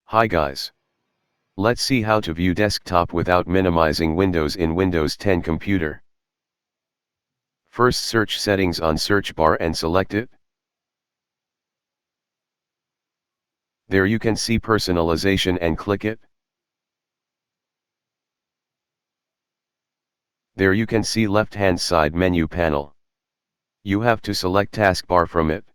Hi guys. Let's see how to view desktop without minimizing windows in Windows 10 computer. First, search settings on search bar and select it. There you can see personalization and click it. There you can see left-hand side menu panel. You have to select taskbar from it.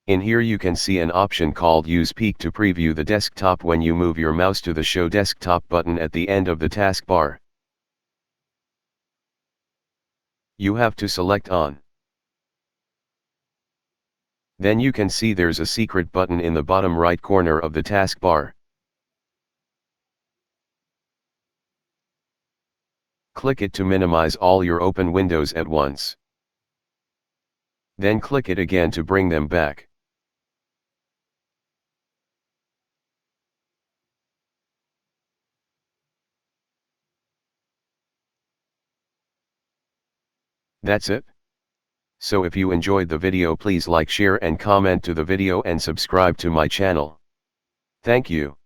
In here you can see an option called Use Peek to preview the desktop when you move your mouse to the Show Desktop button at the end of the taskbar. You have to select On. Then you can see there's a secret button in the bottom right corner of the taskbar. Click it to minimize all your open windows at once. Then click it again to bring them back. That's it. So if you enjoyed the video, please like, share and comment to the video and subscribe to my channel. Thank you.